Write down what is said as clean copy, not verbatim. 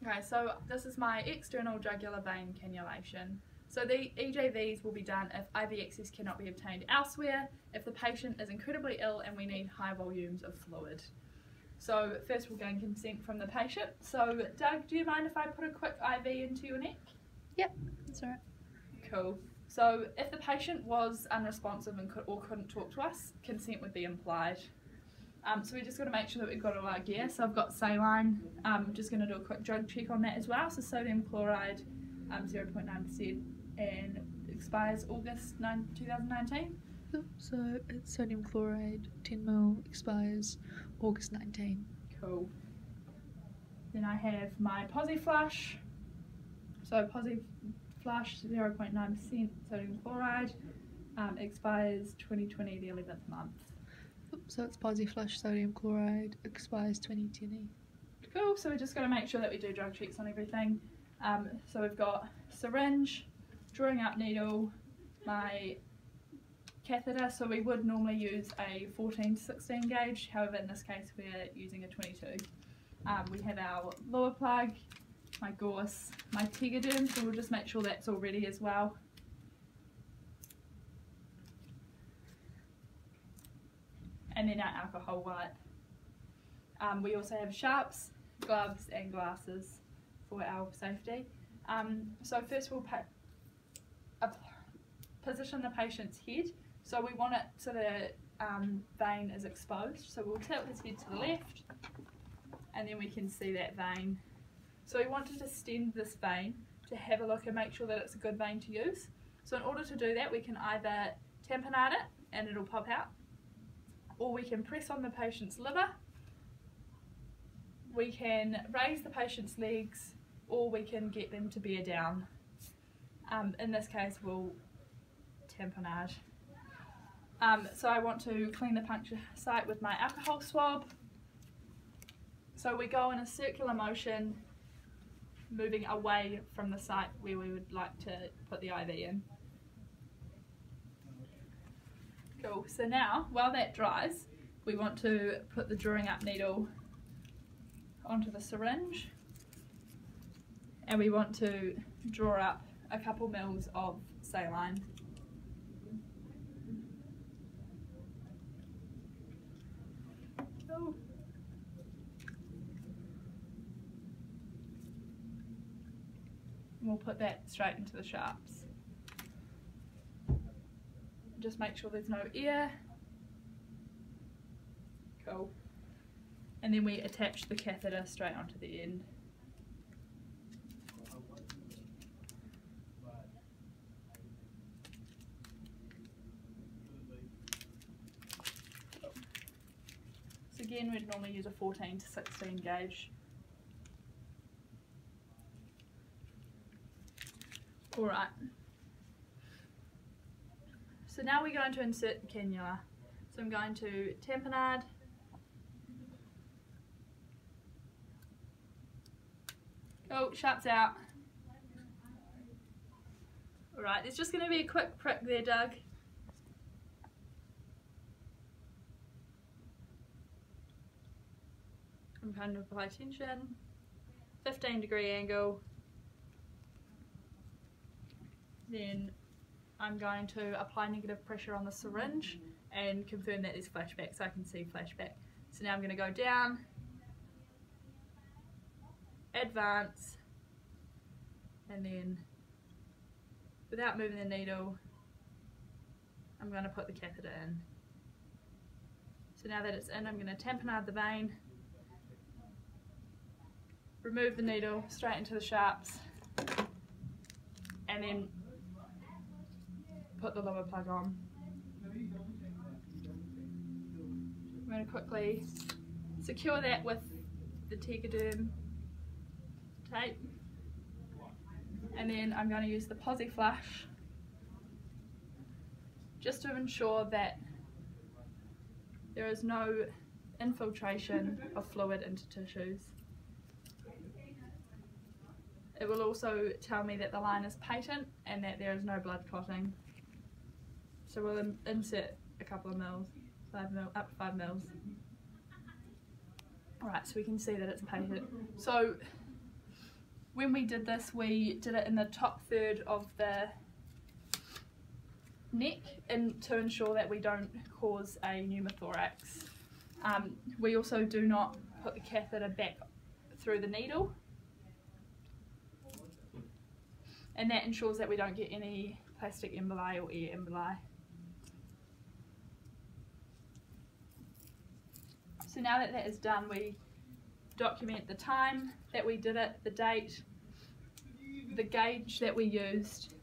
Okay, so this is my external jugular vein cannulation. So the EJVs will be done if IV access cannot be obtained elsewhere, if the patient is incredibly ill and we need high volumes of fluid. So first we'll gain consent from the patient. So Doug, do you mind if I put a quick IV into your neck? Yep, that's alright. Cool. So if the patient was unresponsive and couldn't talk to us, consent would be implied. So we just got to make sure that we've got all our gear. So I've got saline. I'm just going to do a quick drug check on that as well. So sodium chloride, 0.9%, and expires August 2019. So it's sodium chloride, 10 ml, expires August 19. Cool. Then I have my PosiFlush. So PosiFlush, 0.9% sodium chloride, expires 2020, the 11th month. So it's PosiFlush sodium chloride, expires 2020. Cool, so we just got to make sure that we do drug checks on everything. So we've got syringe, drawing up needle, my catheter, so we would normally use a 14 to 16 gauge, however in this case we're using a 22. We have our lower plug, my gauze, my tegaderm, so we'll just make sure that's all ready as well. And then our alcohol wipe. We also have sharps, gloves and glasses for our safety. So first we'll position the patient's head. So we want it so the vein is exposed. So we'll tilt his head to the left and then we can see that vein. So we want to distend this vein to have a look and make sure that it's a good vein to use. So in order to do that we can either tamponade it and it'll pop out, or we can press on the patient's liver, we can raise the patient's legs, or we can get them to bear down. In this case we'll tamponade. So I want to clean the puncture site with my alcohol swab. So we go in a circular motion, moving away from the site where we would like to put the IV in. Cool, so now while that dries, we want to put the drawing up needle onto the syringe and we want to draw up a couple mils of saline. Cool. And we'll put that straight into the sharps. Just make sure there's no air. Cool. And then we attach the catheter straight onto the end. So again, we'd normally use a 14 to 16 gauge. Alright. So now we're going to insert the cannula. So I'm going to tamponade. Cool, shuts out. Alright, there's just going to be a quick prick there, Doug. I'm going to apply tension, 15-degree angle. Then I'm going to apply negative pressure on the syringe and confirm that there's flashback so I can see flashback. So now I'm going to go down, advance, and then without moving the needle, I'm going to put the catheter in. So now that it's in, I'm going to tamponade the vein, remove the needle straight into the sharps, and then put the lower plug on. I'm going to quickly secure that with the tegaderm tape, and then I'm going to use the PosiFlush just to ensure that there is no infiltration of fluid into tissues. It will also tell me that the line is patent and that there is no blood clotting. So we'll insert a couple of mils, up to 5 mils. Alright, so we can see that it's patent. So When we did this, we did it in the top third of the neck to ensure that we don't cause a pneumothorax. We also do not put the catheter back through the needle, and that ensures that we don't get any plastic emboli or air emboli. So now that that is done, we document the time that we did it, the date, the gauge that we used,